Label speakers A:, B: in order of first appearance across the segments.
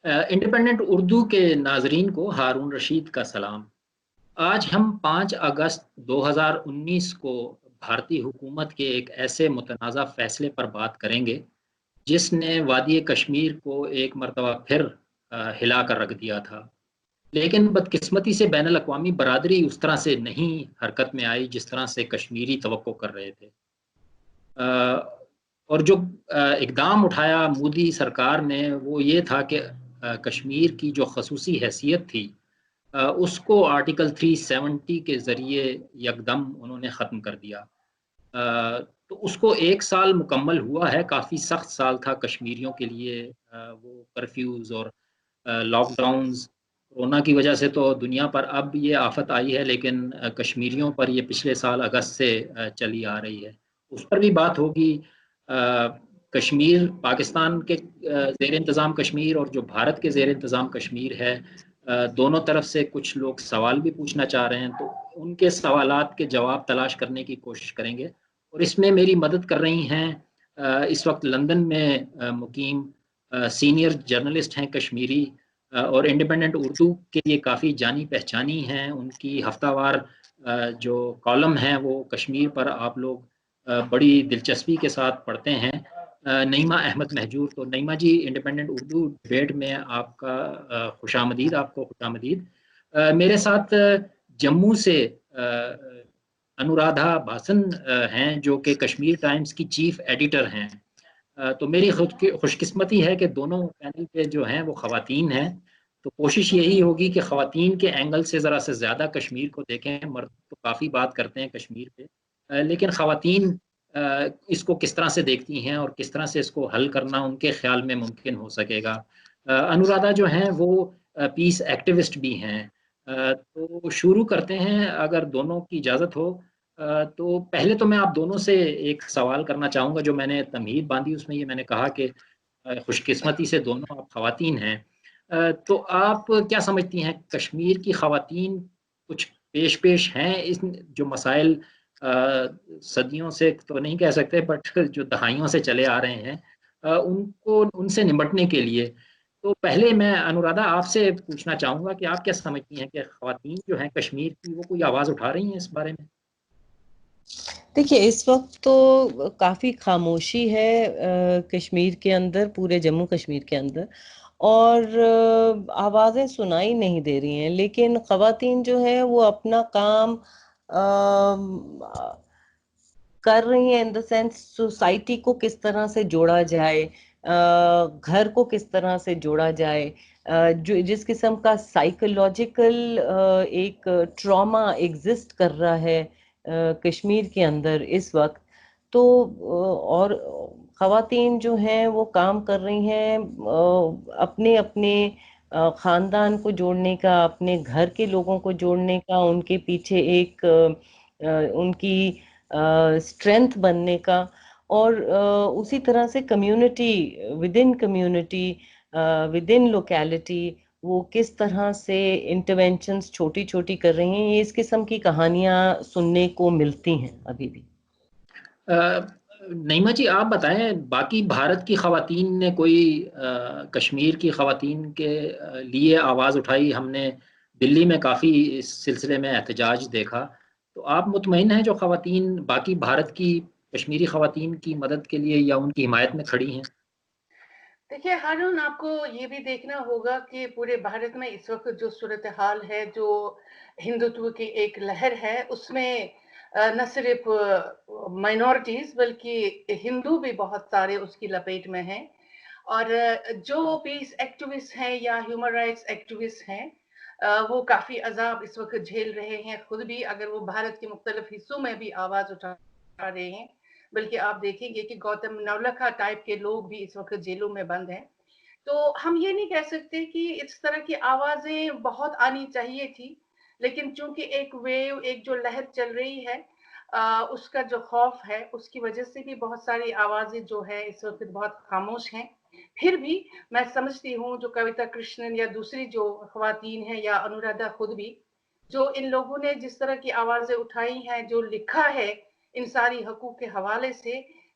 A: Independent Urdu के नाजरीन को हारून रशीद का सलाम। आज हम 5 अगस्त 2019 को भारतीय हुकूमत के एक ऐसे मुतनाज़ा फैसले पर बात करेंगे जिसने वादी कश्मीर को एक मरतबा फिर हिला कर रख दिया था। लेकिन बदकिस्मती से बैनुल अक़वामी बरादरी उस तरह से नहीं हरकत में आई जिस तरह से कश्मीरी तवक्को कर रहे थे। और जो इकदाम उठाया मोदी सरकार ने वो ये था कि कश्मीर की जो खसूसी हैसियत थी उसको आर्टिकल 370 के ज़रिए यकदम उन्होंने ख़त्म कर दिया। तो उसको 1 साल मुकम्मल हुआ है, काफ़ी सख्त साल था कश्मीरियों के लिए। वो कर्फ्यूज़ और लॉकडाउन्स, कोरोना की वजह से तो दुनिया पर अब ये आफ़त आई है, लेकिन कश्मीरियों पर ये पिछले साल अगस्त से चली आ रही है। उस पर भी बात होगी। कश्मीर पाकिस्तान के ज़ेर इंतज़ाम कश्मीर और जो भारत के ज़ेर इंतज़ाम कश्मीर है, दोनों तरफ से कुछ लोग सवाल भी पूछना चाह रहे हैं, तो उनके सवालात के जवाब तलाश करने की कोशिश करेंगे। और इसमें मेरी मदद कर रही हैं इस वक्त लंदन में मुकीम सीनियर जर्नलिस्ट हैं कश्मीरी, और इंडिपेंडेंट उर्दू के लिए काफ़ी जानी पहचानी हैं। उनकी हफ्तावार जो कॉलम है वो कश्मीर पर आप लोग बड़ी दिलचस्पी के साथ पढ़ते हैं। नईमा अहमद महजूर। तो नईमा जी, इंडिपेंडेंट उर्दू डिबेट में आपका खुशामदीद, आपको खुशामदीद। मेरे साथ जम्मू से अनुराधा भासन हैं, जो कि कश्मीर टाइम्स की चीफ एडिटर हैं। तो मेरी खुद की खुशकिस्मती है कि दोनों पैनल पे जो हैं वो ख़वातीन हैं। तो कोशिश यही होगी कि ख़वातीन के एंगल से ज़रा से ज़्यादा कश्मीर को देखें। मर्द तो काफ़ी बात करते हैं कश्मीर पे, लेकिन ख़वातीन इसको किस तरह से देखती हैं और किस तरह से इसको हल करना उनके ख़्याल में मुमकिन हो सकेगा। अनुराधा जो हैं वो पीस एक्टिविस्ट भी हैं। तो शुरू करते हैं अगर दोनों की इजाज़त हो। तो पहले तो मैं आप दोनों से एक सवाल करना चाहूँगा। जो मैंने तमहीद बांधी उसमें ये मैंने कहा कि खुशकिस्मती से दोनों आप ख़वातीन हैं। तो आप क्या समझती हैं, कश्मीर की ख़वातीन कुछ पेश हैं इस जो मसाइल सदियों से तो नहीं कह सकते, बट जो दहाइयों से चले आ रहे हैं, उनको उनसे निपटने के लिए। तो पहले मैं अनुराधा आपसे पूछना चाहूँगा कि आप क्या समझती हैं कि ख़वातीन जो हैं कश्मीर की, वो कोई आवाज़ उठा रही हैं इस बारे में?
B: देखिए, इस वक्त तो काफ़ी खामोशी है कश्मीर के अंदर, पूरे जम्मू कश्मीर के अंदर, और आवाज़ें सुनाई नहीं दे रही हैं। लेकिन ख़वातीन जो है वो अपना काम कर रही हैं, इन द सेंस सोसाइटी को किस तरह से जोड़ा जाए, घर को किस तरह से जोड़ा जाए, जो जिस किस्म का साइकोलॉजिकल एक ट्रॉमा एग्जिस्ट कर रहा है कश्मीर के अंदर इस वक्त। तो और ख़वातीन जो हैं वो काम कर रही हैं अपने अपने ख़ानदान को जोड़ने का, अपने घर के लोगों को जोड़ने का, उनके पीछे एक उनकी स्ट्रेंथ बनने का, और उसी तरह से कम्युनिटी विद इन लोकेलिटी वो किस तरह से इंटरवेंशंस छोटी छोटी कर रही हैं। ये इस किस्म की कहानियां सुनने को मिलती हैं अभी भी।
A: नईमा जी, आप बताएं, बाकी भारत की ख़वातीन ने कोई कश्मीर की ख़वातीन के लिए आवाज़ उठाई? हमने दिल्ली में काफ़ी इस सिलसिले में एहतजाज देखा। तो आप मुतमईन हैं जो ख़वातीन बाकी भारत की कश्मीरी ख़वातीन की मदद के लिए या उनकी हिमायत में खड़ी हैं?
C: देखिए हारून, आपको ये भी देखना होगा कि पूरे भारत में इस वक्त जो सूरत हाल है, जो हिंदुत्व की एक लहर है, उसमें न सिर्फ माइनॉरिटीज बल्कि हिंदू भी बहुत सारे उसकी लपेट में हैं। और जो पीस एक्टिविस्ट हैं या ह्यूमन राइट्स एक्टिविस्ट हैं, वो काफी अजाब इस वक्त झेल रहे हैं खुद भी, अगर वो भारत के मुख्तलिफ हिस्सों में भी आवाज उठा रहे हैं। बल्कि आप देखेंगे कि गौतम नवलखा टाइप के लोग भी इस वक्त जेलों में बंद हैं। तो हम ये नहीं कह सकते कि इस तरह की आवाजें बहुत आनी चाहिए थी, लेकिन चूंकि एक वेव, एक जो लहर चल रही है, उसका जो खौफ है, उसकी वजह से भी बहुत सारी आवाजें जो है इस वक्त बहुत खामोश हैं। फिर भी मैं समझती हूँ जो कविता कृष्णन या दूसरी जो खवातीन हैं या अनुराधा खुद भी, जो इन लोगों ने जिस तरह की आवाजें उठाई हैं, जो लिखा है इन सारी हकूक के हवाले से,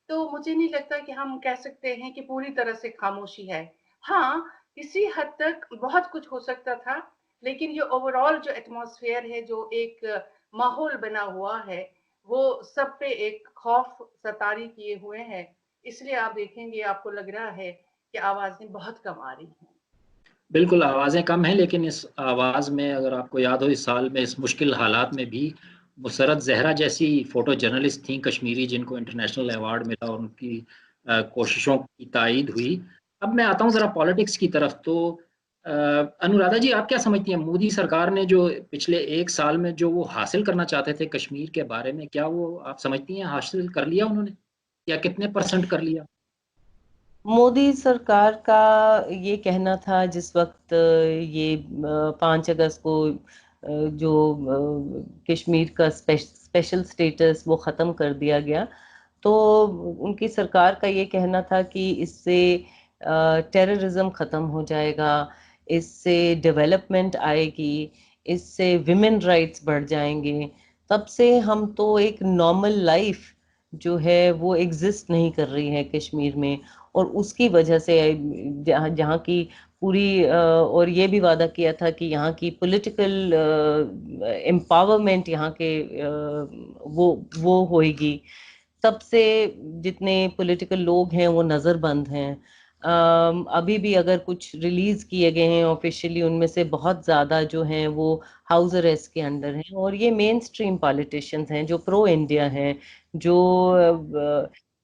C: तो मुझे नहीं लगता कि हम कह सकते हैं कि पूरी तरह से खामोशी है। हाँ, किसी हद तक बहुत कुछ हो सकता था, लेकिन ये ओवरऑल जो एटमॉस्फेयर है, जो एक माहौल बना हुआ है, वो सब पे एक खौफ सतारी किए हुए हैं। इसलिए आप देखेंगे, आपको लग रहा है कि आवाजें बहुत कम आ रही हैं।
A: बिल्कुल आवाज़ें कम हैं, लेकिन इस आवाज़ में अगर आपको याद हो, इस साल में इस मुश्किल हालात में भी मुसरत ज़हरा जैसी फ़ोटो जर्नलिस्ट थी कश्मीरी, जिनको इंटरनेशनल अवार्ड मिला और उनकी कोशिशों की तायीद हुई। अब मैं आता हूँ ज़रा पॉलिटिक्स की तरफ। तो अनुराधा जी, आप क्या समझती हैं, मोदी सरकार ने जो पिछले 1 साल में जो वो हासिल करना चाहते थे कश्मीर के बारे में, क्या वो आप समझती हैं हासिल कर लिया उन्होंने, या कितने % कर लिया?
B: मोदी सरकार का ये कहना था जिस वक्त ये 5 अगस्त को जो कश्मीर का स्पेशल स्टेटस वो ख़त्म कर दिया गया, तो उनकी सरकार का ये कहना था कि इससे टेररिज्म ख़त्म हो जाएगा, इससे डेवलपमेंट आएगी, इससे विमेन राइट्स बढ़ जाएंगे। तब से हम तो एक नॉर्मल लाइफ जो है वो एग्जिस्ट नहीं कर रही है कश्मीर में, और उसकी वजह से जहाँ जहाँ की पूरी और ये भी वादा किया था कि यहाँ की पॉलिटिकल एम्पावरमेंट यहाँ के वो होएगी। तब से जितने पॉलिटिकल लोग हैं वो नज़रबंद हैं। अभी भी अगर कुछ रिलीज किए गए हैं ऑफिशियली, उनमें से बहुत ज़्यादा जो हैं वो हाउस अरेस्ट के अंडर हैं, और ये मेन स्ट्रीम पॉलिटिशियंस हैं जो प्रो इंडिया हैं, जो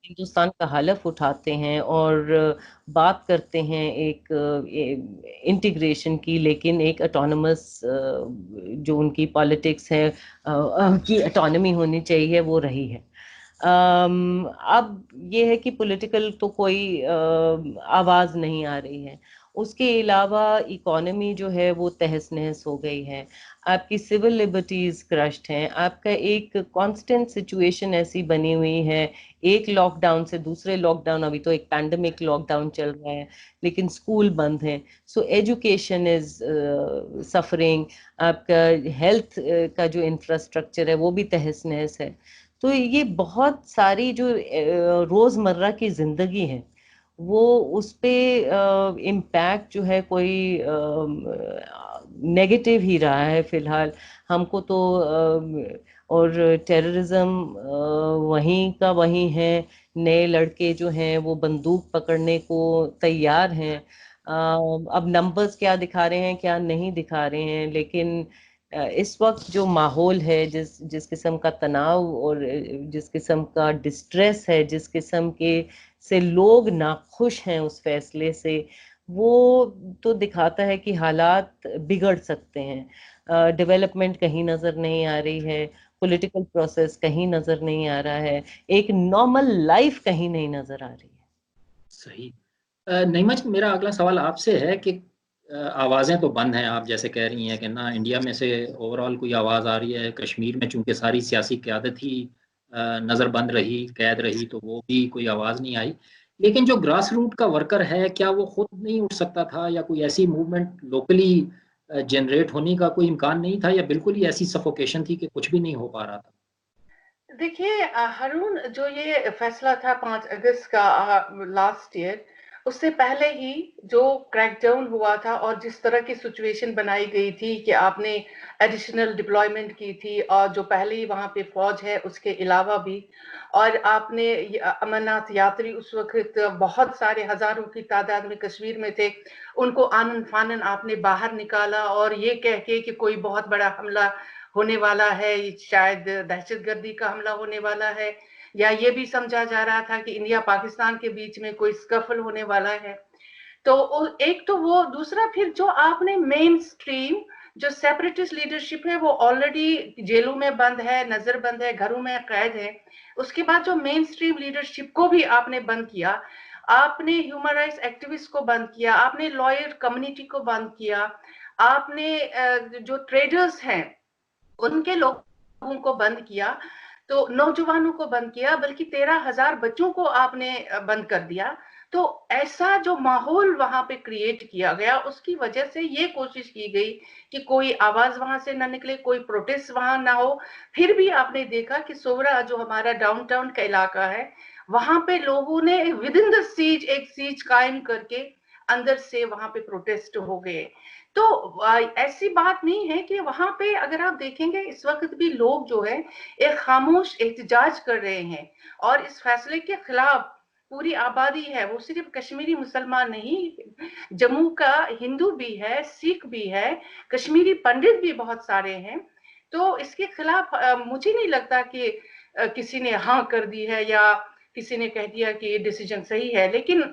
B: हिंदुस्तान का हलफ उठाते हैं और बात करते हैं एक इंटीग्रेशन की, लेकिन एक ऑटोनमस जो उनकी पॉलिटिक्स है की ऑटोनमी होनी चाहिए, वो रही है। अब ये है कि पॉलिटिकल तो कोई आवाज नहीं आ रही है। उसके अलावा इकोनॉमी जो है वो तहस नहस हो गई है, आपकी सिविल लिबर्टीज क्रश्ड हैं, आपका एक कांस्टेंट सिचुएशन ऐसी बनी हुई है, एक लॉकडाउन से दूसरे लॉकडाउन, अभी तो एक पैंडेमिक लॉकडाउन चल रहा है लेकिन स्कूल बंद है, सो एजुकेशन इज सफरिंग, आपका हेल्थ का जो इंफ्रास्ट्रक्चर है वो भी तहस नहस है। तो ये बहुत सारी जो रोजमर्रा की जिंदगी है वो उस पे इम्पैक्ट जो है कोई नेगेटिव ही रहा है फिलहाल हमको तो। और टेररिज्म वहीं का वहीं है, नए लड़के जो हैं वो बंदूक पकड़ने को तैयार हैं। अब नंबर्स क्या दिखा रहे हैं क्या नहीं दिखा रहे हैं, लेकिन इस वक्त जो माहौल है, जिस जिस किस्म का तनाव और जिस किस्म का डिस्ट्रेस है, जिस किस्म के से लोग नाखुश हैं उस फैसले से, वो तो दिखाता है कि हालात बिगड़ सकते हैं। डेवलपमेंट कहीं नजर नहीं आ रही है, पॉलिटिकल प्रोसेस कहीं नजर नहीं आ रहा है, एक नॉर्मल लाइफ कहीं नहीं नजर आ रही है।
A: सही। नईमा जी, मेरा अगला सवाल आपसे है कि आवाज़ें तो बंद हैं, आप जैसे कह रही हैं कि ना इंडिया में से ओवरऑल कोई आवाज़ आ रही है, कश्मीर में चूंकि सारी सियासी क़यादत ही नज़र बंद रही, कैद रही, तो वो भी कोई आवाज़ नहीं आई। लेकिन जो ग्रास रूट का वर्कर है, क्या वो खुद नहीं उठ सकता था, या कोई ऐसी मूवमेंट लोकली जनरेट होने का कोई इम्कान नहीं था, या बिल्कुल ही ऐसी सफोकेशन थी कि कुछ भी नहीं हो पा रहा था?
C: देखिए हारून, जो ये फैसला था 5 अगस्त का लास्ट ईयर, उससे पहले ही जो क्रैकडाउन हुआ था और जिस तरह की सिचुएशन बनाई गई थी कि आपने एडिशनल डिप्लॉयमेंट की थी, और जो पहले ही वहां पे फौज है उसके अलावा भी, और आपने अमरनाथ यात्री उस वक्त बहुत सारे हजारों की तादाद में कश्मीर में थे, उनको आनन फानन आपने बाहर निकाला, और ये कह के कि कोई बहुत बड़ा हमला होने वाला है, शायद दहशतगर्दी का हमला होने वाला है, या ये भी समझा जा रहा था कि इंडिया पाकिस्तान के बीच में कोई स्कफल होने वाला है। तो एक तो वो, दूसरा फिर जो आपने मेन स्ट्रीम जो सेपरेटिस्ट लीडरशिप है वो ऑलरेडी जेलों में बंद है, नजरबंद है, घरों में कैद है। उसके बाद जो मेन स्ट्रीम लीडरशिप को भी आपने बंद किया, आपने ह्यूमन राइट्स एक्टिविस्ट को बंद किया, आपने लॉयर कम्युनिटी को बंद किया, आपने जो ट्रेडर्स हैं उनके लोगों को बंद किया, तो नौजवानों को बंद किया, बल्कि 13,000 बच्चों को आपने बंद कर दिया। तो ऐसा जो माहौल वहां पे क्रिएट किया गया, उसकी वजह से ये कोशिश की गई कि कोई आवाज वहां से ना निकले, कोई प्रोटेस्ट वहां ना हो। फिर भी आपने देखा कि सोवरा जो हमारा डाउनटाउन का इलाका है, वहां पे लोगों ने विद इन द सीज एक सीज कायम करके अंदर से वहां पे प्रोटेस्ट हो गए। तो ऐसी बात नहीं है कि वहां पे अगर आप देखेंगे इस वक्त भी लोग जो है एक खामोश एहतजाज कर रहे हैं और इस फैसले के खिलाफ पूरी आबादी है। वो सिर्फ कश्मीरी मुसलमान नहीं, जम्मू का हिंदू भी है, सिख भी है, कश्मीरी पंडित भी बहुत सारे हैं। तो इसके खिलाफ मुझे नहीं लगता कि किसी ने हाँ कर दी है या किसी ने कह दिया कि ये डिसीजन सही है, लेकिन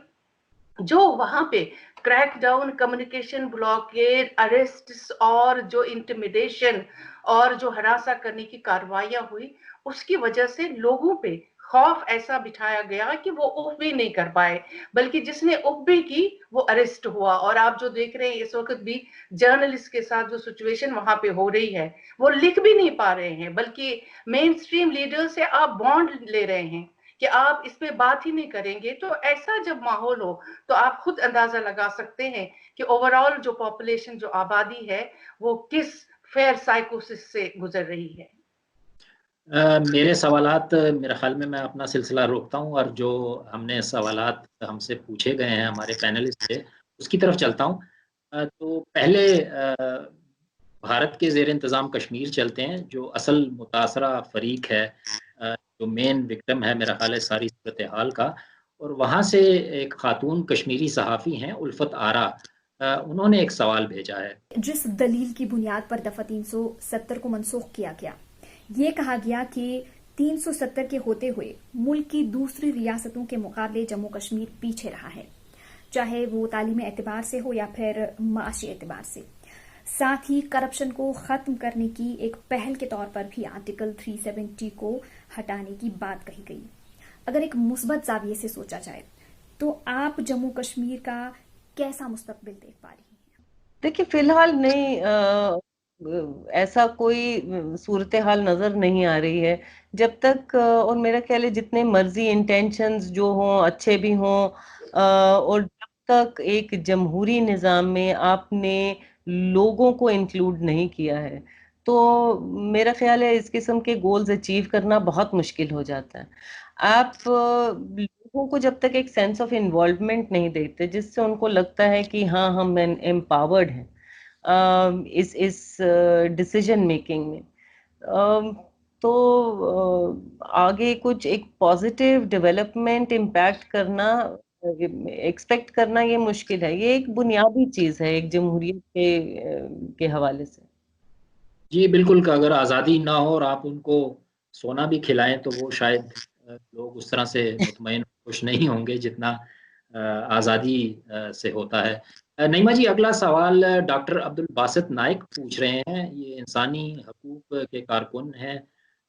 C: जो वहां पे क्रैकडाउन, कम्युनिकेशन ब्लॉकेड, अरेस्ट और जो इंटिमिडेशन और जो हरासा करने की कार्रवाइयां हुई, उसकी वजह से लोगों पे खौफ ऐसा बिठाया गया कि वो उफ भी नहीं कर पाए, बल्कि जिसने उफ भी की वो अरेस्ट हुआ। और आप जो देख रहे हैं इस वक्त भी जर्नलिस्ट के साथ जो सिचुएशन वहां पे हो रही है, वो लिख भी नहीं पा रहे हैं, बल्कि मेन स्ट्रीम लीडर से आप बॉन्ड ले रहे हैं कि आप इस पे बात ही नहीं करेंगे। तो ऐसा जब माहौल हो तो आप खुद अंदाजा लगा सकते हैं कि ओवरऑल जो पॉपुलेशन, जो आबादी है, वो किस फेयर साइकोसिस से गुजर रही है।
A: मेरे सवालात, मेरे ख्याल में मैं अपना सिलसिला रोकता हूँ और जो हमने सवालात हमसे पूछे गए हैं हमारे पैनलिस्ट से, उसकी तरफ चलता हूँ। तो पहले भारत के ज़ेर इंतज़ाम कश्मीर चलते हैं, जो असल मुतासरा फरीक है, जो मेन विक्टिम है मेरा ख्याल है सारी सूरत हाल का। और वहाँ से एक खातून कश्मीरी सहाफ़ी हैं उल्फत आरा, उन्होंने एक सवाल भेजा है।
D: जिस दलील की बुनियाद पर दफा 370 को मनसूख किया गया, ये कहा गया कि 370 के होते हुए मुल्क की दूसरी रियासतों के मुकाबले जम्मू कश्मीर पीछे रहा है, चाहे वो तालीमी एतबार से हो या फिर माशी एतबार से। साथ ही करप्शन को खत्म करने की एक पहल के तौर पर भी आर्टिकल 370 को हटाने की बात कही गई। अगर एक मुस्बत जाविये से सोचा जाए तो आप जम्मू कश्मीर का कैसा मुस्तकबिल देख पा रही हैं?
B: देखिए, फिलहाल नहीं, ऐसा कोई सूरत हाल नजर नहीं आ रही है। जब तक और मेरा ख्याल है जितने मर्जी इंटेंशंस जो हों, अच्छे भी हों, और जब तक एक जमहूरी निज़ाम में आपने लोगों को इंक्लूड नहीं किया है, तो मेरा ख्याल है इस किस्म के गोल्स अचीव करना बहुत मुश्किल हो जाता है। आप लोगों को जब तक एक सेंस ऑफ इन्वॉल्वमेंट नहीं देते, जिससे उनको लगता है कि हाँ हम एम्पावर्ड हैं इस डिसीजन मेकिंग में, तो आगे कुछ एक पॉजिटिव डेवलपमेंट इम्पैक्ट करना, एक्सपेक्ट करना ये मुश्किल है। ये एक बुनियादी चीज है एक जमहूरियत के हवाले से।
A: जी बिल्कुल, कि अगर आज़ादी ना हो और आप उनको सोना भी खिलाएं तो वो शायद लोग उस तरह से मुतमईन खुश नहीं होंगे जितना आज़ादी से होता है। नईमा जी, अगला सवाल डॉक्टर अब्दुल बासित नाइक पूछ रहे हैं। ये इंसानी हकूक के कारकुन हैं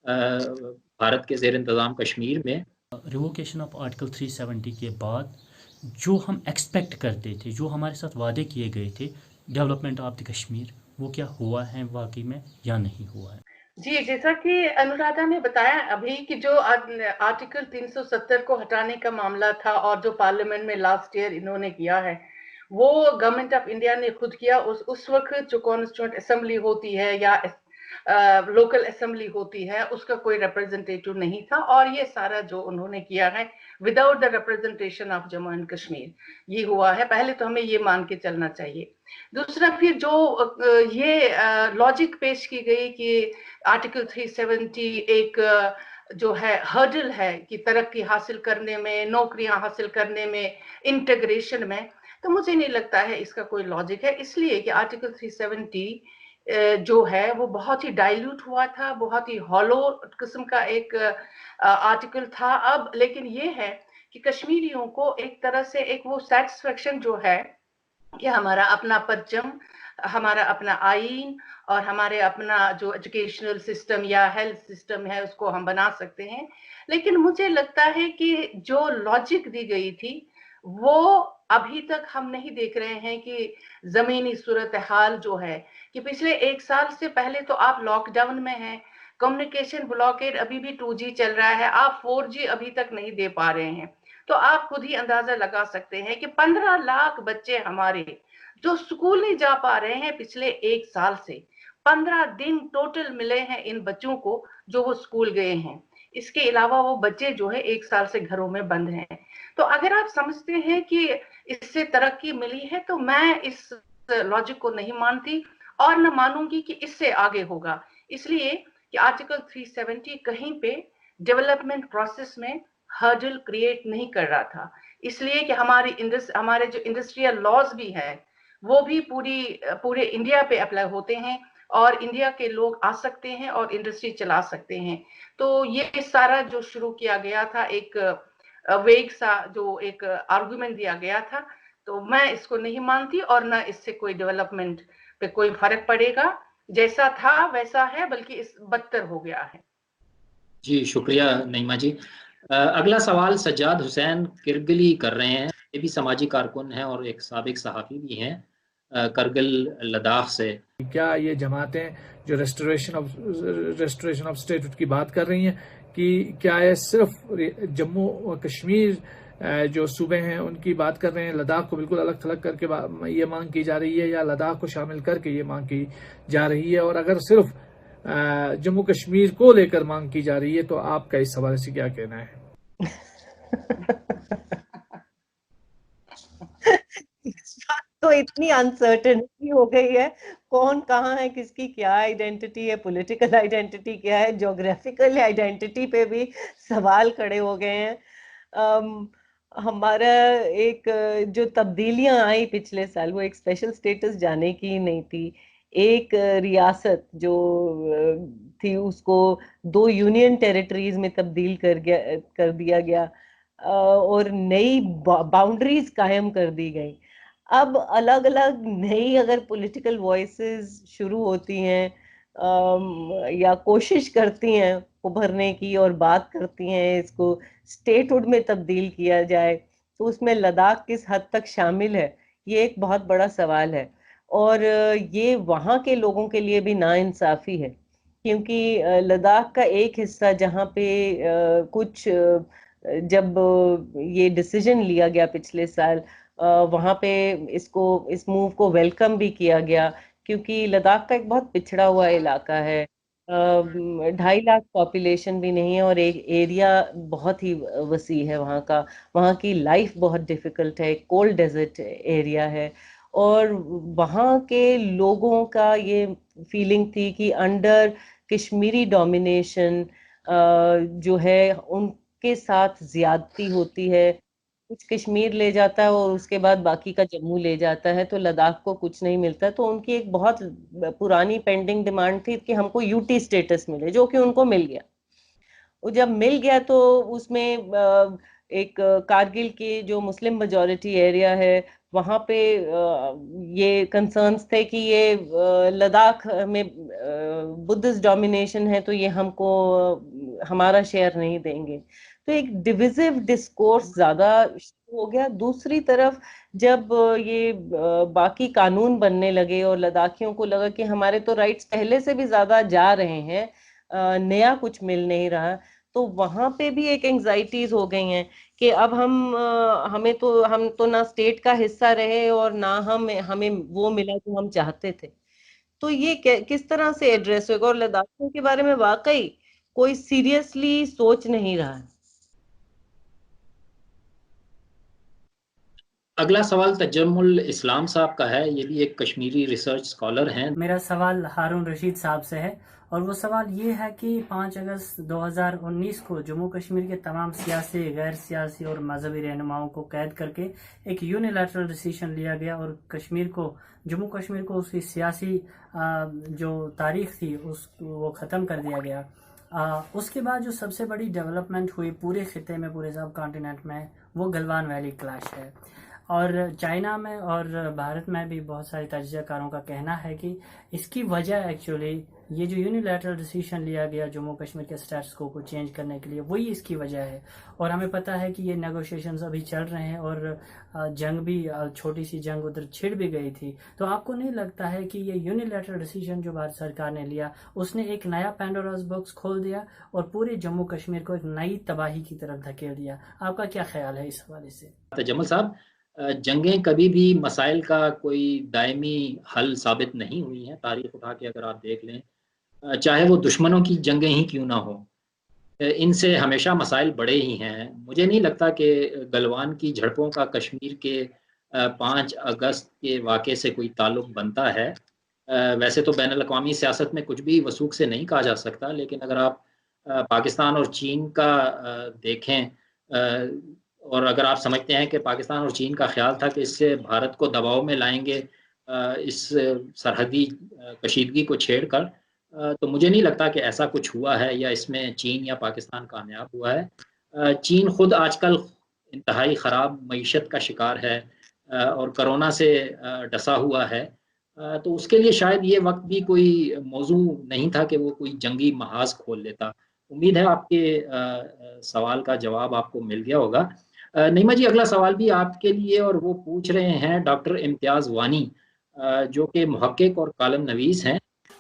A: भारत के ज़ेर इंतज़ाम कश्मीर में।
E: रिवोकेशन ऑफ आर्टिकल 370 के बाद जो हम एक्सपेक्ट करते थे, जो हमारे साथ वादे किए गए थे डेवलपमेंट ऑफ द कश्मीर, वो क्या हुआ है वाकई में या नहीं हुआ है?
C: जी, जैसा कि अनुराधा ने बताया अभी कि जो आर्टिकल 370 को हटाने का मामला था और जो पार्लियामेंट में लास्ट ईयर इन्होंने किया है, वो गवर्नमेंट ऑफ इंडिया ने खुद किया। उस वक्त जो कॉन्स्टिट्यूएंट असेंबली होती है या लोकल असेंबली होती है, उसका कोई रिप्रेजेंटेटिव नहीं था, और ये सारा जो उन्होंने किया है without the representation of Jammu and Kashmir, ये हुआ है। पहले तो हमें ये मान के चलना चाहिए। दूसरा, फिर जो ये लॉजिक पेश की गई कि आर्टिकल 370 एक जो है हर्डल है कि तरक्की हासिल करने में, नौकरियां हासिल करने में, इंटीग्रेशन में, तो मुझे नहीं लगता है इसका कोई लॉजिक है। इसलिए कि आर्टिकल 370 जो है वो बहुत ही डाइल्यूट हुआ था, बहुत ही हॉलो किस्म का एक आर्टिकल था। अब लेकिन ये है कि कश्मीरियों को एक तरह से एक वो सेटिस्फेक्शन जो है कि हमारा अपना परचम, हमारा अपना आईन और हमारे अपना जो एजुकेशनल सिस्टम या हेल्थ सिस्टम है उसको हम बना सकते हैं। लेकिन मुझे लगता है कि जो लॉजिक दी गई थी वो अभी तक हम नहीं देख रहे हैं कि जमीनी सूरत हाल जो है कि पिछले एक साल से पहले तो आप लॉकडाउन में हैं, कम्युनिकेशन ब्लॉकेड अभी भी 2G चल रहा है, आप 4G अभी तक नहीं दे पा रहे हैं। तो आप खुद ही अंदाजा लगा सकते हैं कि 15 लाख बच्चे हमारे जो स्कूल नहीं जा पा रहे हैं पिछले एक साल से। 15 दिन टोटल मिले हैं इन बच्चों को जो वो स्कूल गए हैं। इसके अलावा वो बच्चे जो है 1 साल से घरों में बंद हैं। तो अगर आप समझते हैं कि इससे तरक्की मिली है, तो मैं इस लॉजिक को नहीं मानती और न मानूंगी कि इससे आगे होगा। इसलिए कि आर्टिकल 370 कहीं पे डेवलपमेंट प्रोसेस में हर्डल क्रिएट नहीं कर रहा था, इसलिए कि हमारे जो इंडस्ट्रियल लॉज भी हैं वो भी पूरे इंडिया पे अप्लाई होते हैं और इंडिया के लोग आ सकते हैं और इंडस्ट्री चला सकते हैं। तो ये सारा जो शुरू किया गया था, एक वेग सा जो एक आर्गुमेंट दिया गया था, तो मैं इसको नहीं मानती और ना इससे कोई डेवलपमेंट पे कोई फर्क पड़ेगा। जैसा था वैसा है, बल्कि इस बदतर हो गया है।
A: जी शुक्रिया नईमा जी। अगला सवाल सज्जाद हुसैन किरगिली कर रहे हैं। ये भी समाजी कारकुन हैं और एक साबिक सहाफ़ी भी हैं करगिल लद्दाख से।
F: क्या ये जमातें जो रेस्टोरेशन ऑफ स्टेट की बात कर रही हैं कि क्या ये सिर्फ जम्मू और कश्मीर जो सूबे हैं उनकी बात कर रहे हैं, लद्दाख को बिल्कुल अलग थलग करके ये मांग की जा रही है, या लद्दाख को शामिल करके ये मांग की जा रही है? और अगर सिर्फ जम्मू कश्मीर को लेकर मांग की जा रही है तो आपका इस हवाले से क्या कहना है?
B: तो इतनी अनसर्टेनिटी हो गई है, कौन कहाँ है, किसकी क्या आइडेंटिटी है, पॉलिटिकल आइडेंटिटी क्या है, ज्योग्राफिकल आइडेंटिटी पे भी सवाल खड़े हो गए हैं। हमारा एक जो तब्दीलियां आई पिछले साल, वो एक स्पेशल स्टेटस जाने की नहीं थी। एक रियासत जो थी उसको 2 यूनियन टेरिटरीज में तब्दील कर दिया गया और नई बाउंड्रीज कायम कर दी गई। अब अलग अलग नई अगर पॉलिटिकल वॉइसेस शुरू होती हैं या कोशिश करती हैं उभरने की और बात करती हैं इसको स्टेटहुड में तब्दील किया जाए, तो उसमें लद्दाख किस हद तक शामिल है, ये एक बहुत बड़ा सवाल है। और ये वहाँ के लोगों के लिए भी नाइंसाफी है, क्योंकि लद्दाख का एक हिस्सा जहाँ पे कुछ जब ये डिसीजन लिया गया पिछले साल, वहाँ पे इस मूव को वेलकम भी किया गया, क्योंकि लद्दाख का एक बहुत पिछड़ा हुआ इलाका है, 2.5 लाख पॉपुलेशन भी नहीं है और एक एरिया बहुत ही वसी है वहाँ का। वहाँ की लाइफ बहुत डिफिकल्ट है, कोल्ड डेजर्ट एरिया है, और वहाँ के लोगों का ये फीलिंग थी कि अंडर कश्मीरी डोमिनेशन जो है उनके साथ ज्यादती होती है, कुछ कश्मीर ले जाता है और उसके बाद बाकी का जम्मू ले जाता है, तो लद्दाख को कुछ नहीं मिलता। तो उनकी एक बहुत पुरानी पेंडिंग डिमांड थी कि हमको यूटी स्टेटस मिले, जो कि उनको मिल गया। वो जब मिल गया तो उसमें एक कारगिल के जो मुस्लिम मेजॉरिटी एरिया है वहाँ पे ये कंसर्न्स थे कि ये लद्दाख में बुद्धिस्ट डोमिनेशन है, तो ये हमको हमारा शेयर नहीं देंगे। तो एक डिविजिव डिस्कोर्स ज्यादा शुरू हो गया। दूसरी तरफ जब ये बाकी कानून बनने लगे और लद्दाखियों को लगा कि हमारे तो राइट्स पहले से भी ज्यादा जा रहे हैं, नया कुछ मिल नहीं रहा, तो वहां पे भी एक एंजाइटीज हो गई हैं कि अब हम तो ना स्टेट का हिस्सा रहे और ना हमें वो मिला जो हम चाहते थे। तो ये किस तरह से एड्रेस होगा? और लद्दाखियों के बारे में वाकई कोई सीरियसली सोच नहीं रहा है।
A: अगला सवाल तजम्मुल इस्लाम साहब का है, ये भी एक कश्मीरी रिसर्च स्कॉलर हैं।
E: मेरा सवाल हारून रशीद साहब से है, और वो सवाल ये है कि 5 अगस्त 2019 को जम्मू कश्मीर के तमाम सियासी, गैर सियासी और मजहबी रहनुमाओं को कैद करके एक यूनिलैटरल डिसीजन लिया गया और जम्मू कश्मीर को उसकी सियासी जो तारीख थी वो ख़त्म कर दिया गया। उसके बाद जो सबसे बड़ी डेवलपमेंट हुई पूरे खिते में, पूरे सब कॉन्टिनेंट में, वो गलवान वैली क्लैश है। और चाइना में और भारत में भी बहुत सारे तजज़ियाकारों का कहना है कि इसकी वजह एक्चुअली ये जो यूनिलैटरल डिसीजन लिया गया जम्मू कश्मीर के स्टेटस को चेंज करने के लिए, वही इसकी वजह है। और हमें पता है कि ये नेगोशिएशंस अभी चल रहे हैं और जंग भी, छोटी सी जंग उधर छिड़ भी गई थी। तो आपको नहीं लगता है कि ये यूनिलैटरल डिसीजन जो भारत सरकार ने लिया उसने एक नया पैंडोरास बॉक्स खोल दिया और पूरे जम्मू कश्मीर को एक नई तबाही की तरफ धकेल दिया? आपका क्या ख्याल है इस हवाले से?
A: तजम्मुल साहब, जंगें कभी भी मसाइल का कोई दायमी हल साबित नहीं हुई हैं। तारीख उठा के अगर आप देख लें, चाहे वो दुश्मनों की जंगें ही क्यों ना हो, ان سے ہمیشہ مسائل بڑے ہی ہیں. مجھے نہیں لگتا کہ گلوان کی جھڑپوں کا کشمیر کے 5 اگست کے واقعے سے کوئی تعلق بنتا ہے. ویسے تو بین الاقوامی سیاست میں کچھ بھی وثوق سے نہیں کہا جا سکتا، لیکن اگر آپ پاکستان اور چین کا دیکھیں، اور اگر آپ سمجھتے ہیں کہ پاکستان اور چین کا خیال تھا کہ اس سے بھارت کو دباؤ میں لائیں گے اس سرحدی کشیدگی کو چھیڑ کر، تو مجھے نہیں لگتا کہ ایسا کچھ ہوا ہے یا اس میں چین یا پاکستان کامیاب ہوا ہے. چین خود آج کل انتہائی خراب معیشت کا شکار ہے اور کرونا سے ڈسا ہوا ہے، تو اس کے لیے شاید یہ وقت بھی کوئی موضوع نہیں تھا کہ وہ کوئی جنگی محاذ کھول لیتا. امید ہے آپ کے سوال کا جواب آپ کو مل گیا ہوگا. نیما جی، اگلا سوال بھی آپ کے لیے، اور وہ پوچھ رہے ہیں ڈاکٹر امتیاز وانی، جو کہ محقق اور کالم نویس ہیں.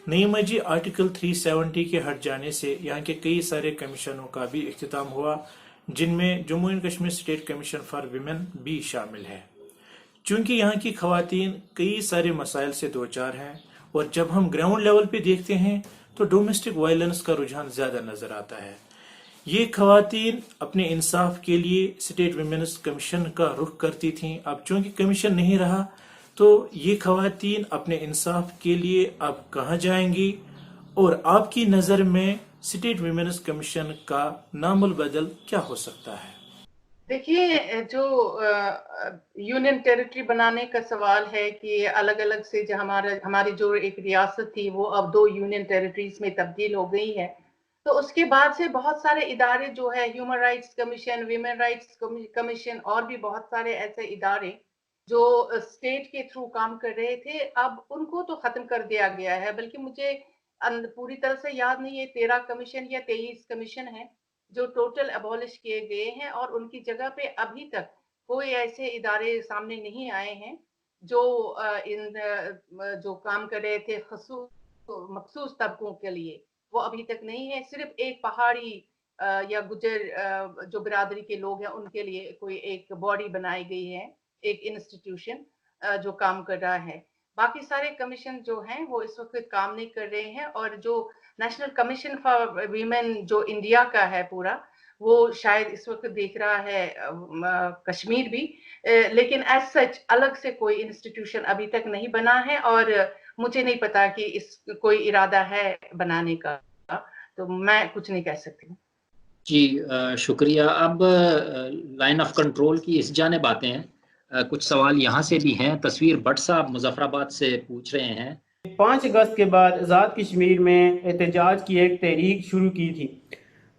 G: نیما جی، آرٹیکل 370 کے ہٹ جانے سے یہاں کے کئی سارے کمیشنوں کا بھی اختتام ہوا، جن میں Jammu and Kashmir state commission for women بھی شامل ہے. چونکہ یہاں کی خواتین کئی سارے مسائل سے دوچار ہیں، اور جب ہم گراؤنڈ لیول پہ دیکھتے ہیں تو ڈومیسٹک وائلنس کا رجحان زیادہ نظر آتا ہے. یہ خواتین اپنے انصاف کے لیے اسٹیٹ ویمنس کمیشن کا رخ کرتی تھیں. اب چونکہ کمیشن نہیں رہا تو یہ خواتین اپنے انصاف کے لیے اب کہاں جائیں گی؟ اور آپ کی نظر میں اسٹیٹ ویمنس کمیشن کا نام البدل کیا ہو سکتا ہے؟
C: دیکھیے، جو یونین ٹیریٹری بنانے کا سوال ہے کہ الگ الگ سے جو ہماری جو ایک ریاست تھی وہ اب 2 یونین ٹیریٹریز میں تبدیل ہو گئی ہے، تو اس کے بعد سے بہت سارے ادارے جو ہے، human rights commission, women rights commission, اور بھی بہت سارے ایسے ادارے جو اسٹیٹ کے تھرو کام کر رہے تھے، اب ان کو تو ختم کر دیا گیا ہے. بلکہ مجھے پوری طرح سے یاد نہیں ہے، 13 کمیشن یا 23 کمیشن ہیں جو ٹوٹل ابولش کیے گئے ہیں، اور ان کی جگہ پہ ابھی تک کوئی ایسے ادارے سامنے نہیں آئے ہیں جو جو کام کر رہے تھے مخصوص طبقوں کے لیے. وہ ابھی تک نہیں ہے. صرف ایک پہاڑی یا گجر جو برادری کے لوگ ہیں ان کے لیے کوئی ایک باڈی بنائی گئی ہے، ایک انسٹیٹیوشن جو کام کر رہا ہے. باقی سارے کمیشن جو ہیں وہ اس وقت کام نہیں کر رہے ہیں، اور جو نیشنل کمیشن فار ویمن جو انڈیا کا ہے پورا، وہ شاید اس وقت دیکھ رہا ہے کشمیر بھی، لیکن ایز سچ الگ سے کوئی انسٹیٹیوشن ابھی تک نہیں بنا ہے، اور مجھے نہیں پتا کہ اس کوئی ارادہ ہے بنانے کا، تو میں کچھ نہیں کہہ سکتی ہوں.
A: جی شکریہ. اب لائن آف کنٹرول کی اس جانب آتے ہیں. کچھ سوال یہاں سے بھی ہیں. تصویر بٹ صاحب مظفر آباد سے پوچھ رہے ہیں،
H: 5 اگست کے بعد آزاد کشمیر میں احتجاج کی ایک تحریک شروع کی تھی.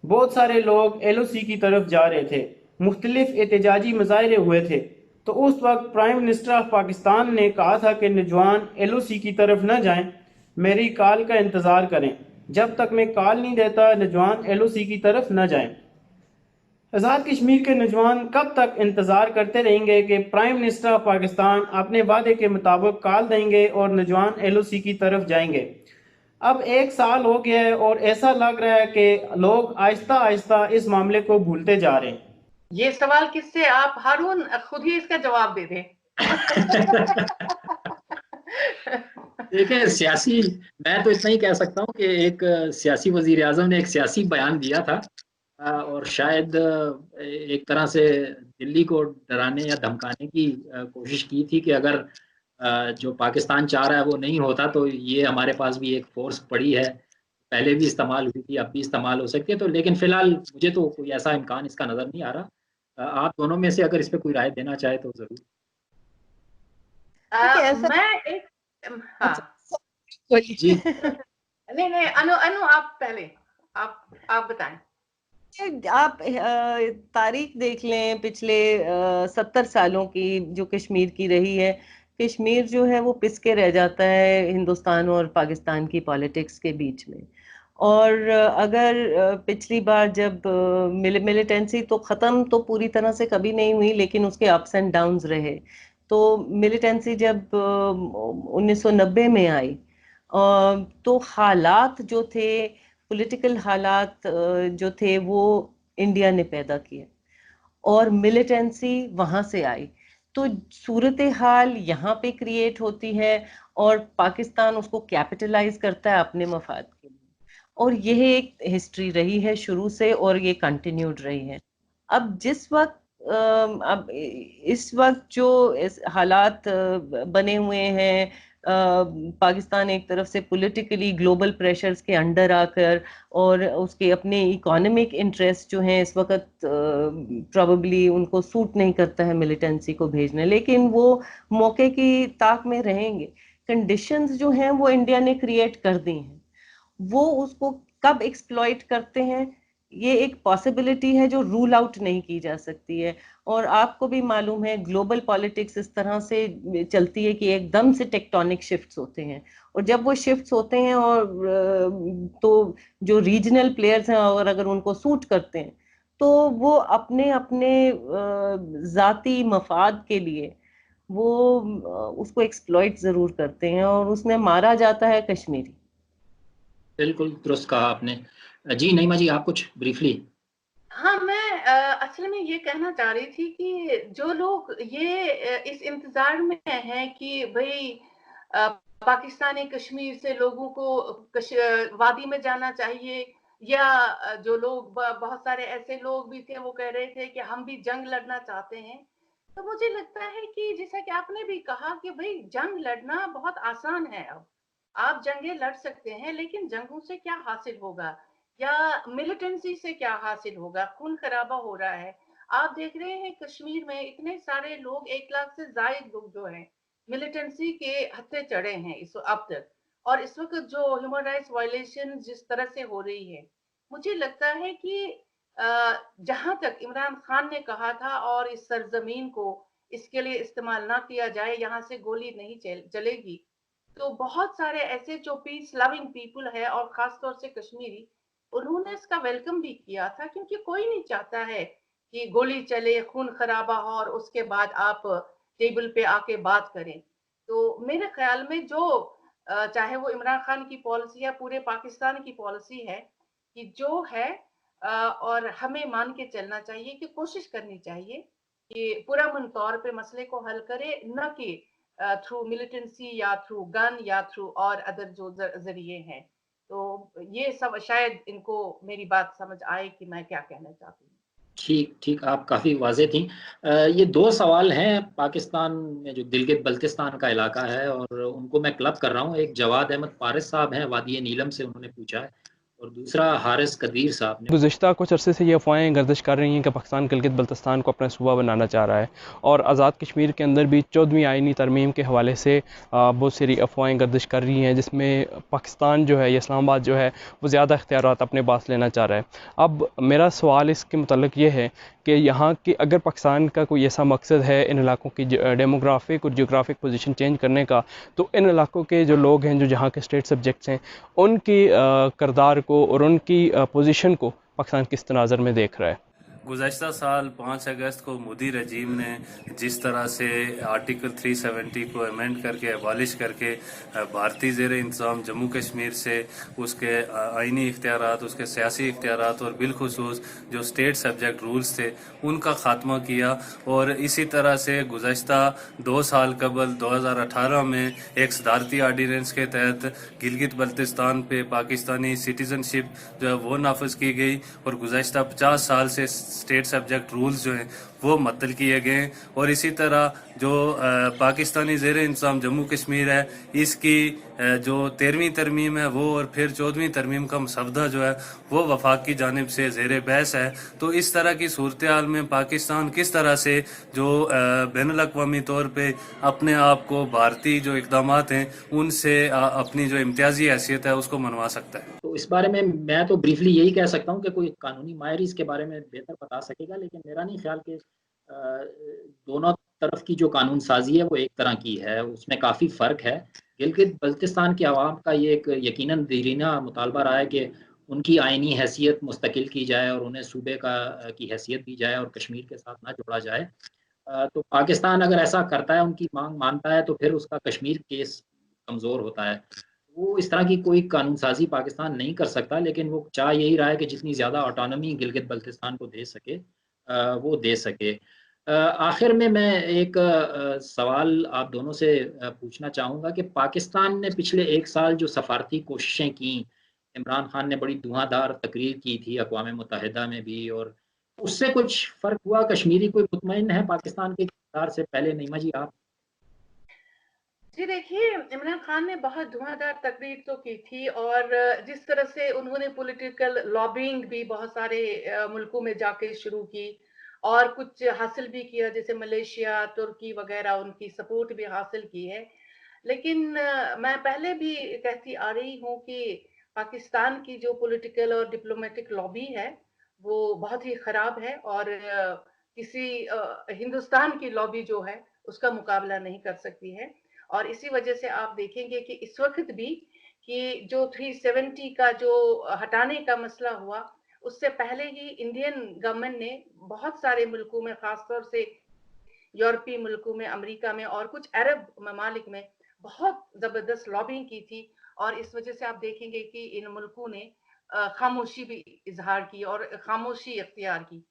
H: بہت سارے لوگ ایل او سی کی طرف جا رہے تھے، مختلف احتجاجی مظاہرے ہوئے تھے. تو اس وقت پرائم منسٹر آف پاکستان نے کہا تھا کہ نوجوان ایل او سی کی طرف نہ جائیں، میری کال کا انتظار کریں. جب تک میں کال نہیں دیتا نوجوان ایل او سی کی طرف نہ جائیں. آزاد کشمیر کے نوجوان کب تک انتظار کرتے رہیں گے کہ پرائم منسٹر آف پاکستان اپنے وعدے کے مطابق کال دیں گے اور نوجوان ایل او سی کی طرف جائیں گے؟ اب 1 سال ہو گیا ہے اور ایسا لگ رہا ہے کہ لوگ آہستہ آہستہ اس معاملے کو بھولتے جا رہے ہیں.
C: یہ سوال کس سے؟ آپ ہارون خود ہی اس کا جواب دے دیں.
A: دیکھیں سیاسی، میں تو اتنا ہی کہہ سکتا ہوں کہ ایک سیاسی وزیر اعظم نے ایک سیاسی بیان دیا تھا، اور شاید ایک طرح سے دلی کو ڈرانے یا دھمکانے کی کوشش کی تھی کہ اگر جو پاکستان چاہ رہا ہے وہ نہیں ہوتا تو یہ ہمارے پاس بھی ایک فورس پڑی ہے، پہلے بھی استعمال ہوئی تھی، اب بھی استعمال ہو سکتی ہے. تو لیکن فی الحال مجھے تو کوئی ایسا امکان اس کا نظر نہیں آ رہا. آپ دونوں میں سے اگر اس پہ کوئی رائے دینا چاہے تو ضرور.
C: میں ایک
A: جی
C: نہیں انو آپ پہلے آپ بتائیں.
B: آپ تاریخ دیکھ لیں پچھلے 70 سالوں کی جو کشمیر کی رہی ہے. کشمیر جو ہے وہ پس کے رہ جاتا ہے ہندوستان اور پاکستان کی پالیٹکس کے بیچ میں. اور اگر پچھلی بار جب ملیٹنسی تو ختم تو پوری طرح سے کبھی نہیں ہوئی، لیکن اس کے اپس اینڈ ڈاؤنز رہے. تو ملیٹنسی جب 1990 میں آئی تو حالات جو تھے، پولیٹیکل حالات جو تھے وہ انڈیا نے پیدا کیے اور ملیٹنسی وہاں سے آئی. تو صورتحال یہاں پہ کریٹ ہوتی ہے اور پاکستان اس کو کیپٹلائز کرتا ہے اپنے مفاد کے لیے. اور یہ ایک ہسٹری رہی ہے شروع سے اور یہ کنٹینیوڈ رہی ہے. اب جس وقت اب اس وقت جو حالات بنے ہوئے ہیں، پاکستان ایک طرف سے پولیٹیکلی گلوبل پریشرز کے انڈر آ کر اور اس کے اپنے اکانومک انٹرسٹ جو ہیں اس وقت پروبیبلی ان کو سوٹ نہیں کرتا ہے ملیٹنسی کو بھیجنا، لیکن وہ موقع کی طاق میں رہیں گے. کنڈیشنز جو ہیں وہ انڈیا نے کریٹ کر دی ہیں، وہ اس کو کب ایکسپلائٹ کرتے ہیں یہ ایک پاسبلٹی ہے جو رول آؤٹ نہیں کی جا سکتی ہے. اور آپ کو بھی معلوم ہے گلوبل پالیٹکس اس طرح سے چلتی ہے کہ ایک دم سے ٹیکٹونک شفٹس ہوتے ہیں، اور جب وہ شفٹس ہوتے ہیں اور تو جو ریجنل پلیئرز ہیں اور اگر ان کو سوٹ کرتے ہیں تو وہ اپنے اپنے ذاتی مفاد کے لیے وہ اس کو ایکسپلائٹ ضرور کرتے ہیں، اور اس میں مارا جاتا ہے کشمیری.
A: بالکل درست کہا آپ نے. جی نعیمہ جی آپ کچھ بریفلی.
C: ہاں، میں اصل میں یہ کہنا چاہ رہی تھی کہ جو لوگ یہ اس انتظار میں ہیں کہ بھئی پاکستانی کشمیر سے لوگوں کو وادی میں جانا چاہیے، یا جو لوگ بہت سارے ایسے لوگ بھی تھے وہ کہہ رہے تھے کہ ہم بھی جنگ لڑنا چاہتے ہیں، تو مجھے لگتا ہے کہ جیسا کہ آپ نے بھی کہا کہ بھئی جنگ لڑنا بہت آسان ہے. اب آپ جنگیں لڑ سکتے ہیں، لیکن جنگوں سے کیا حاصل ہوگا یا ملیٹنسی سے کیا حاصل ہوگا؟ خون خرابہ ہو رہا ہے. آپ دیکھ رہے ہیں کشمیر میں اتنے سارے لوگ، 1 لاکھ سے زائد لوگ جو ہیں ملیٹنسی کے ہتھے چڑھے ہیں اب تک، اور اس وقت جو ہیومن رائٹس وائلیشن جس طرح سے ہو رہی ہے، مجھے لگتا ہے کہ جہاں تک عمران خان نے کہا تھا اور اس سرزمین کو اس کے لیے استعمال نہ کیا جائے، یہاں سے گولی نہیں چلے گی، تو بہت سارے ایسے جو پیس لونگ پیپل ہے اور خاص طور سے کشمیری، انہوں نے اس کا ویلکم بھی کیا تھا، کیونکہ کوئی نہیں چاہتا ہے کہ گولی چلے، خون خرابہ ہو اور اس کے بعد آپ ٹیبل پہ آ کے بات کریں. تو میرے خیال میں جو چاہے وہ عمران خان کی پالیسی یا پورے پاکستان کی پالیسی ہے کہ جو ہے، اور ہمیں مان کے چلنا چاہیے کہ کوشش کرنی چاہیے کہ پرامن طور پہ مسئلے کو حل کرے، نہ کہ تھرو ملیٹنسی یا تھرو گن یا تھرو اور ادر جو ذریعے ہیں. تو یہ سب شاید ان کو میری بات سمجھ آئے کہ میں کیا کہنا چاہتی ہوں.
A: ٹھیک آپ کافی واضح تھیں. یہ 2 سوال ہیں پاکستان میں جو گلگت بلتستان کا علاقہ ہے، اور ان کو میں کلب کر رہا ہوں. ایک جواد احمد پارس صاحب ہیں وادی نیلم سے، انہوں نے پوچھا ہے، اور دوسرا حارث قدیر صاحب نے.
I: گزشتہ کچھ عرصے سے یہ افواہیں گردش کر رہی ہیں کہ پاکستان گلگت بلتستان کو اپنا صوبہ بنانا چاہ رہا ہے، اور آزاد کشمیر کے اندر بھی 14ویں آئینی ترمیم کے حوالے سے بہت ساری افواہیں گردش کر رہی ہیں، جس میں پاکستان جو ہے یا اسلام آباد جو ہے وہ زیادہ اختیارات اپنے پاس لینا چاہ رہا ہے. اب میرا سوال اس کے متعلق یہ ہے کہ یہاں کی اگر پاکستان کا کوئی ایسا مقصد ہے ان علاقوں کی ڈیموگرافک اور جیوگرافک پوزیشن چینج کرنے کا، تو ان علاقوں کے جو لوگ ہیں جو جہاں کے اسٹیٹ سبجیکٹس ہیں، ان کی کردار کو اور ان کی پوزیشن کو پاکستان کس تناظر میں دیکھ رہا ہے؟
J: گزشتہ سال 5 اگست کو مودی رجیم نے جس طرح سے آرٹیکل 370 کو امینڈ کر کے ابالش کر کے بھارتی زیر انتظام جموں کشمیر سے اس کے آئینی اختیارات، اس کے سیاسی اختیارات اور بالخصوص جو اسٹیٹ سبجیکٹ رولز تھے ان کا خاتمہ کیا، اور اسی طرح سے گزشتہ 2 سال قبل 2018 میں ایک صدارتی آرڈیننس کے تحت گلگت بلتستان پہ پاکستانی سٹیزن شپ جو ہے وہ نافذ کی گئی، اور گزشتہ 50 سال سے اسٹیٹ سبجیکٹ رولز جو ہیں وہ معطل کیے گئے ہیں. اور اسی طرح جو پاکستانی زیر انتظام جموں کشمیر ہے، اس کی جو 13ویں ترمیم ہے وہ، اور پھر 14ویں ترمیم کا مسودہ جو ہے وہ وفاق کی جانب سے زیر بحث ہے. تو اس طرح کی صورتحال میں پاکستان کس طرح سے جو بین الاقوامی طور پہ اپنے آپ کو بھارتی جو اقدامات ہیں ان سے اپنی جو امتیازی حیثیت ہے اس کو منوا سکتا ہے؟
A: تو اس بارے میں تو بریفلی یہی کہہ سکتا ہوں کہ کوئی قانونی ماہر اس کے بارے میں بہتر بتا سکے گا، لیکن میرا نہیں خیال کہ دونوں طرف کی جو قانون سازی ہے وہ ایک طرح کی ہے، اس میں کافی فرق ہے. گلگت بلتستان کے عوام کا یہ ایک یقیناً دیرینہ مطالبہ رہا ہے کہ ان کی آئینی حیثیت مستقل کی جائے اور انہیں صوبے کی حیثیت دی جائے اور کشمیر کے ساتھ نہ جوڑا جائے. تو پاکستان اگر ایسا کرتا ہے، ان کی مانگ مانتا ہے، تو پھر اس کا کشمیر کیس کمزور ہوتا ہے. وہ اس طرح کی کوئی قانون سازی پاکستان نہیں کر سکتا، لیکن وہ چاہ یہی رہا ہے کہ جتنی زیادہ آٹونومی گلگت بلتستان کو دے سکے وہ دے سکے. آخر میں ایک سوال آپ دونوں سے پوچھنا چاہوں گا کہ پاکستان نے پچھلے 1 سال جو سفارتی کوششیں کیں इमरान खान ने बड़ी धुआंधार तकरीर की थी अक़वाम मुत्तहिदा में भी, और उससे कुछ फ़र्क हुआ? कश्मीरी कोई मुतमईन है पाकिस्तान के किरदार से पहले? नईमा जी आप।
C: जी देखिए, इमरान खान ने बहुत धुआंधार तकरीर तो की थी, और जिस तरह से उन्होंने पॉलिटिकल लॉबिंग भी बहुत सारे मुल्कों में जाके शुरू की और कुछ हासिल भी किया, जैसे मलेशिया, तुर्की वगैरह, उनकी सपोर्ट भी हासिल की है। लेकिन मैं पहले भी कहती आ रही हूँ कि पाकिस्तान की जो पॉलिटिकल और डिप्लोमेटिक लॉबी है वो बहुत ही खराब है, और किसी हिंदुस्तान की लॉबी जो है उसका मुकाबला नहीं कर सकती है। और इसी वजह से आप देखेंगे कि इस वक्त भी कि जो 370 का जो हटाने का मसला हुआ, उससे पहले ही इंडियन गवर्नमेंट ने बहुत सारे मुल्कों में, खासतौर से यूरोपीय मुल्कों में, अमेरिका में और कुछ अरब ममालिक में बहुत जबरदस्त लॉबिंग की थी। और इस वजह से आप देखेंगे कि इन मुल्कों ने खामोशी भी इजहार की और खामोशी इख्तियार की,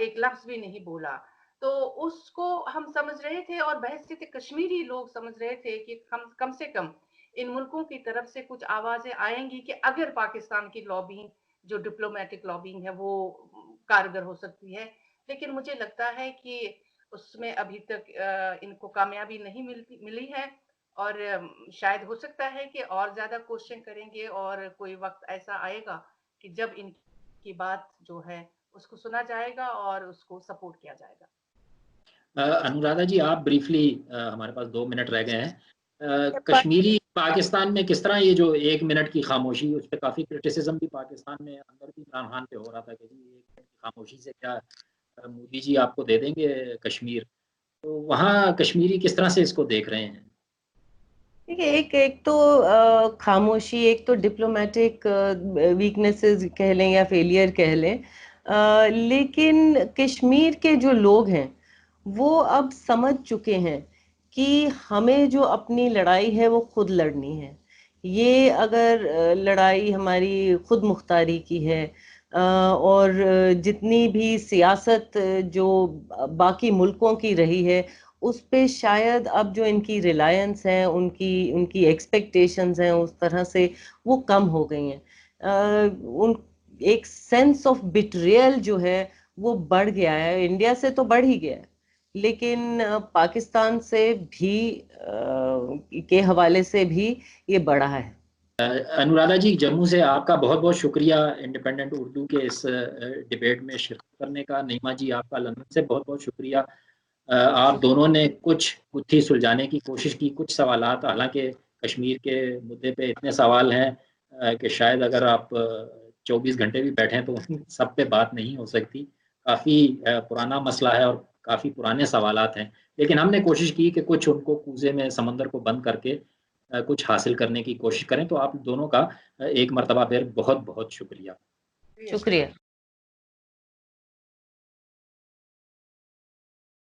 C: एक लफ्ज भी नहीं बोला। तो उसको हम समझ रहे थे, और बहसीत कश्मीरी लोग समझ रहे थे कि कम से कम इन मुल्कों की तरफ से कुछ आवाजें आएंगी कि अगर पाकिस्तान की लॉबिंग, जो डिप्लोमेटिक लॉबिंग है, वो कारगर हो सकती है। लेकिन मुझे लगता है कि उसमें अभी तक इनको कामयाबी नहीं मिली है, और शायद हो सकता है कि और ज्यादा क्वेश्चन करेंगे, और कोई वक्त ऐसा आएगा कि जब इनकी बात जो है उसको सुना जाएगा और उसको सपोर्ट किया जाएगा।
A: अनुराधा जी आप ब्रीफली, हमारे पास 2 मिनट रह गए हैं, कश्मीरी पाकिस्तान में किस तरह ये जो 1 मिनट की खामोशी, उस पर काफ़ी क्रिटिसिज्म भी पाकिस्तान में अंदर भी इमरान खान पे हो रहा था कि जी 1 मिनट की खामोशी से क्या मोदी जी आपको दे देंगे कश्मीर, तो वहाँ कश्मीरी किस तरह से इसको देख रहे हैं?
B: देखिए, एक तो खामोशी, एक तो डिप्लोमेटिक वीकनेसेस कह लें या फेलियर कह लें, लेकिन कश्मीर के जो लोग हैं वो अब समझ चुके हैं कि हमें जो अपनी लड़ाई है वो खुद लड़नी है। ये अगर लड़ाई हमारी खुद मुख्तारी की है, और जितनी भी सियासत जो बाकी मुल्कों की रही है उस पे शायद अब जो इनकी रिलायंस है, उनकी एक्सपेक्टेशंस हैं, उस तरह से वो कम हो गई हैं। उन एक सेंस ऑफ बिट्रियल जो है वो बढ़ गया है, इंडिया से तो बढ़ ही गया है, लेकिन पाकिस्तान से भी के हवाले से भी ये बढ़ा है।
A: अनुराधा जी, जम्मू से आपका बहुत बहुत शुक्रिया इंडिपेंडेंट उर्दू के इस डिबेट में शिरकत करने का। नईमा जी आपका लंदन से बहुत बहुत शुक्रिया। आप दोनों ने कुछ गुत्थी सुलझाने की कोशिश की, कुछ सवालात, हालांकि कश्मीर के मुद्दे पे इतने सवाल हैं कि शायद अगर आप 24 घंटे भी बैठें तो सब पे बात नहीं हो सकती। काफ़ी पुराना मसला है और काफ़ी पुराने सवालात हैं, लेकिन हमने कोशिश की कि कुछ उनको कूजे में, समंदर को बंद करके कुछ हासिल करने की कोशिश करें। तो आप दोनों का एक मरतबा फिर बहुत बहुत शुक्रिया।
B: शुक्रिया।